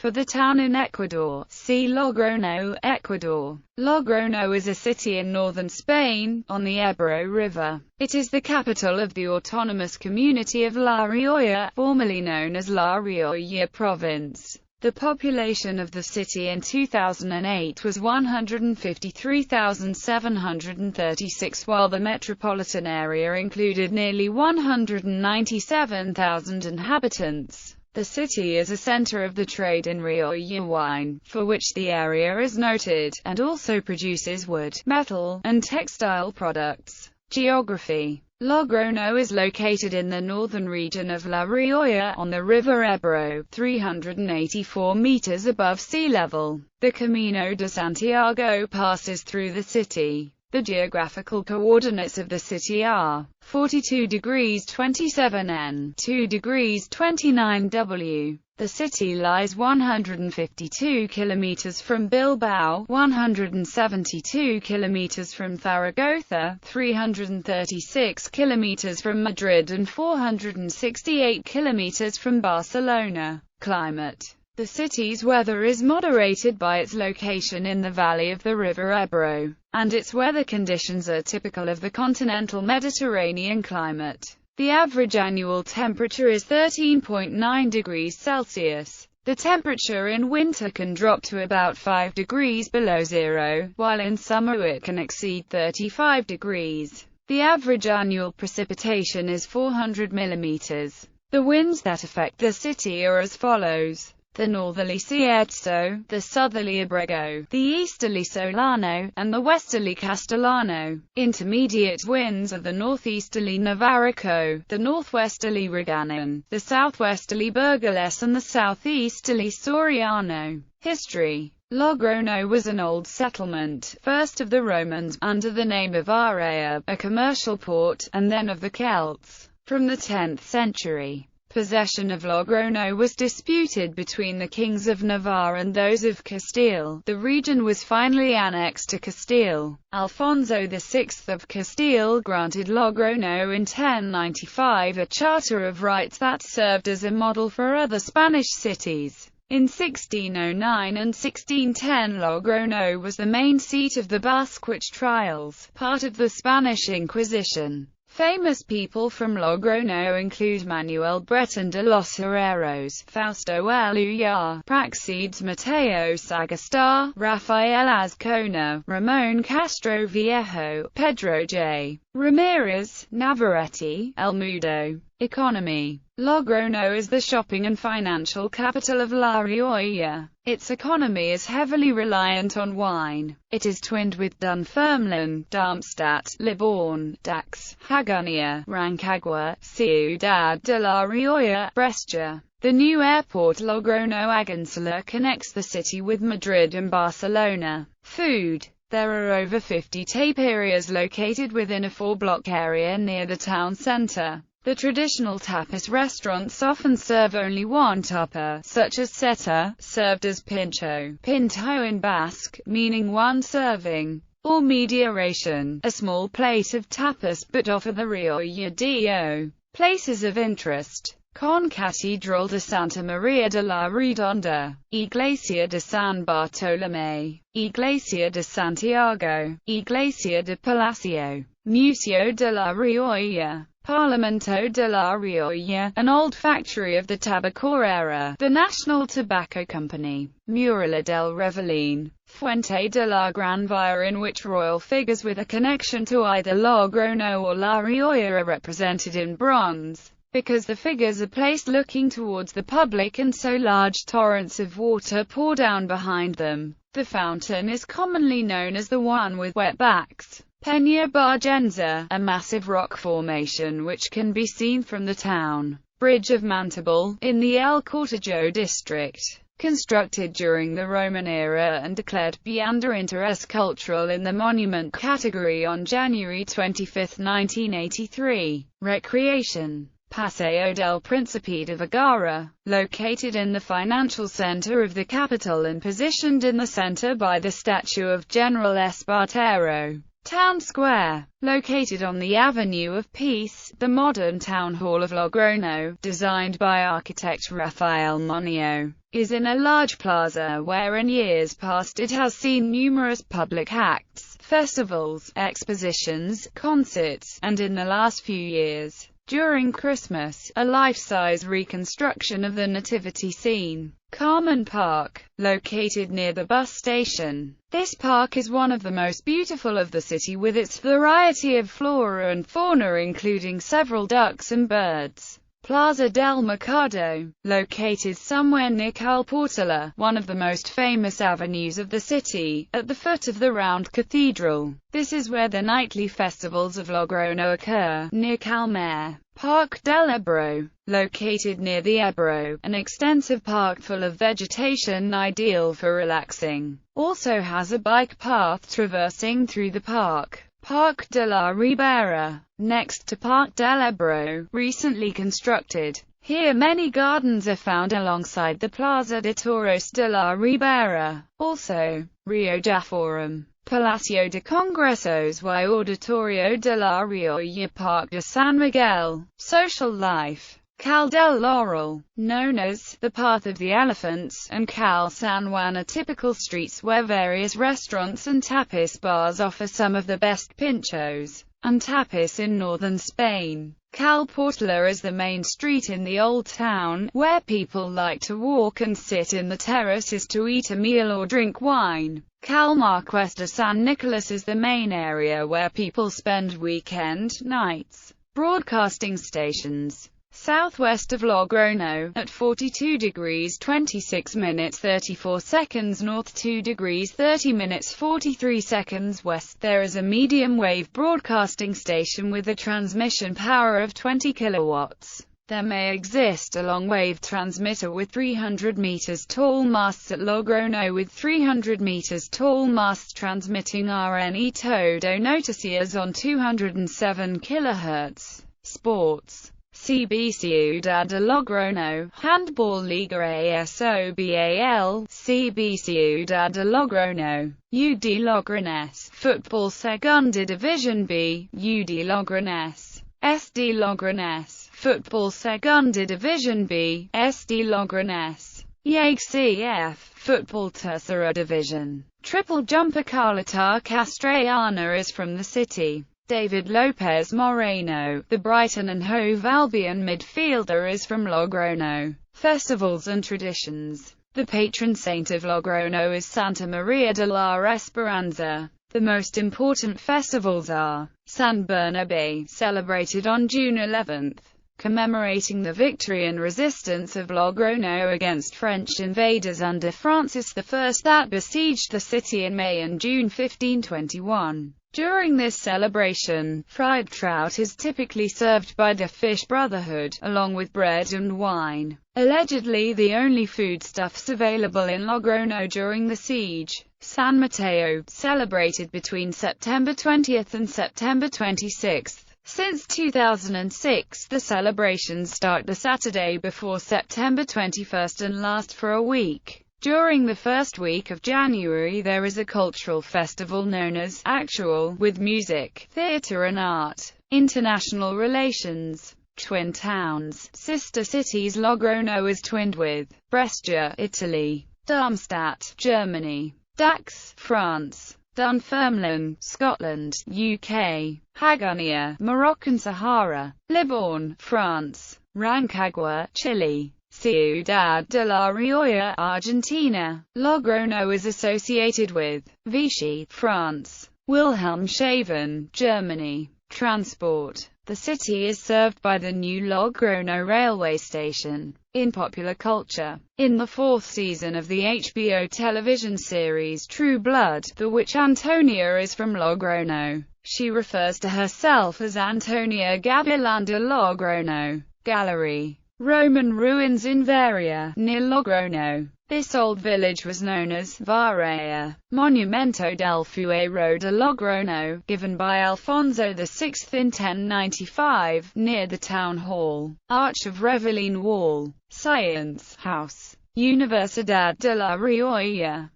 for the town in Ecuador. See Logroño, Ecuador. Logroño is a city in northern Spain, on the Ebro River. It is the capital of the autonomous community of La Rioja, formerly known as La Rioja Province. The population of the city in 2008 was 153,736, while the metropolitan area included nearly 197,000 inhabitants. The city is a center of the trade in Rioja wine, for which the area is noted, and also produces wood, metal, and textile products. Geography. Logroño is located in the northern region of La Rioja, on the river Ebro, 384 meters above sea level. The Camino de Santiago passes through the city. The geographical coordinates of the city are 42 degrees 27 N, 2 degrees 29 W. The city lies 152 kilometers from Bilbao, 172 kilometers from Zaragoza, 336 kilometers from Madrid and 468 kilometers from Barcelona. Climate. The city's weather is moderated by its location in the valley of the river Ebro, and its weather conditions are typical of the continental Mediterranean climate. The average annual temperature is 13.9 degrees Celsius. The temperature in winter can drop to about 5 degrees below zero, while in summer it can exceed 35 degrees. The average annual precipitation is 400 millimeters. The winds that affect the city are as follows: the northerly Cierzo, the southerly Abrego, the easterly Solano, and the westerly Castellano. Intermediate winds are the northeasterly Navarrico, the northwesterly Reganon, the southwesterly Burgales and the southeasterly Soriano. History. Logroño was an old settlement, first of the Romans, under the name of Area, a commercial port, and then of the Celts. From the 10th century, possession of Logroño was disputed between the kings of Navarre and those of Castile. The region was finally annexed to Castile. Alfonso VI of Castile granted Logroño in 1095 a charter of rights that served as a model for other Spanish cities. In 1609 and 1610 Logroño was the main seat of the Basque witch trials, part of the Spanish Inquisition. Famous people from Logroño include Manuel Breton de los Herreros, Fausto Eluyar, Praxedes Mateo Sagasta, Rafael Azcona, Ramon Castro Viejo, Pedro J. Ramirez, Navarrete, El Mudo. Economy. Logroño is the shopping and financial capital of La Rioja. Its economy is heavily reliant on wine. It is twinned with Dunfermline, Darmstadt, Livorno, Dax, Hagunia, Rancagua, Ciudad de La Rioja, Brescia. The new airport Logroño Agansula connects the city with Madrid and Barcelona. Food. There are over 50 taperias located within a 4-block area near the town center. The traditional tapas restaurants often serve only one tapa, such as seta, served as pincho in Basque, meaning one serving, or media ration, a small plate of tapas, but offer the Rioja do. Places of interest. Concatedral de Santa Maria de la Redonda, Iglesia de San Bartolomé, Iglesia de Santiago, Iglesia de Palacio, Museo de la Rioja, Parlamento de la Rioja, an old factory of the Tabacalera, the National Tobacco Company, Muralla del Revelin, Fuente de la Gran Via, in which royal figures with a connection to either Logroño or La Rioja are represented in bronze. Because the figures are placed looking towards the public and so large torrents of water pour down behind them, the fountain is commonly known as the one with wet backs. Peña Bargenza, a massive rock formation which can be seen from the town. Bridge of Mantable, in the El Cortijo district. Constructed during the Roman era and declared Bien de Interés Cultural in the monument category on January 25, 1983. Recreation. Paseo del Príncipe de Vergara, located in the financial center of the capital and positioned in the center by the statue of General Espartero. Town Square, located on the Avenue of Peace, the modern town hall of Logroño, designed by architect Rafael Moneo, is in a large plaza where in years past it has seen numerous public acts, festivals, expositions, concerts, and in the last few years, during Christmas, a life-size reconstruction of the nativity scene. Carmen Park, located near the bus station. This park is one of the most beautiful of the city with its variety of flora and fauna including several ducks and birds. Plaza del Mercado, located somewhere near Cal Portola, one of the most famous avenues of the city, at the foot of the round cathedral. This is where the nightly festivals of Logroño occur, near Calmare. Parque del Ebro, located near the Ebro, an extensive park full of vegetation ideal for relaxing. Also has a bike path traversing through the park. Parque de la Ribera, next to Parque del Ebro, recently constructed. Here many gardens are found alongside the Plaza de Toros de la Ribera. Also, Rio de Forum, Palacio de Congresos y Auditorio de la Rioja, Parque de San Miguel. Social life. Cal del Laurel, known as the Path of the Elephants, and Cal San Juan are typical streets where various restaurants and tapas bars offer some of the best pinchos and tapas in northern Spain. Cal Portola is the main street in the Old Town, where people like to walk and sit in the terraces to eat a meal or drink wine. Cal Marqués de San Nicolas is the main area where people spend weekend nights. Broadcasting stations. Southwest of Logroño, at 42 degrees 26 minutes 34 seconds north, 2 degrees 30 minutes 43 seconds west, there is a medium-wave broadcasting station with a transmission power of 20 kilowatts. There may exist a long-wave transmitter with 300 meters tall masts at Logroño with 300 meters tall masts transmitting RNE todo noticias on 207 kHz. Sports. CB Ciudad de Logroño, Handball Liga ASOBAL, CB Ciudad de Logroño, UD Logroñés, Football Segunda División B, UD Logroñés, SD Logroñés, Football Segunda División B, SD Logroñés, YAGCF, Football Tercera División. Triple jumper Carlota Castellana is from the city. David Lopez Moreno, the Brighton and Hove Albion midfielder, is from Logroño. Festivals and traditions. The patron saint of Logroño is Santa Maria de la Esperanza. The most important festivals are San Bernabé, celebrated on June 11th, commemorating the victory and resistance of Logroño against French invaders under Francis I that besieged the city in May and June 1521. During this celebration, fried trout is typically served by the Fish Brotherhood, along with bread and wine. Allegedly the only foodstuffs available in Logroño during the siege. San Mateo, celebrated between September 20th and September 26th. Since 2006, the celebrations start the Saturday before September 21st and last for a week. During the first week of January there is a cultural festival known as Actual, with music, theater and art. International relations. Twin towns. Sister cities. Logroño is twinned with Brescia, Italy; Darmstadt, Germany; Dax, France; Dunfermline, Scotland, UK; Hagonia, Moroccan Sahara; Libourne, France; Rancagua, Chile; Ciudad de la Rioja, Argentina. Logroño is associated with Vichy, France; Wilhelmshaven, Germany. Transport. The city is served by the new Logroño railway station. In popular culture. In the fourth season of the HBO television series True Blood, the witch Antonia is from Logroño. She refers to herself as Antonia Gavilán de Logroño. Gallery. Roman ruins in Varia, near Logroño. This old village was known as Varela. Monumento del Fuero de Logroño, given by Alfonso VI in 1095, near the town hall. Arch of Revelin Wall. Science House. Universidad de la Rioja.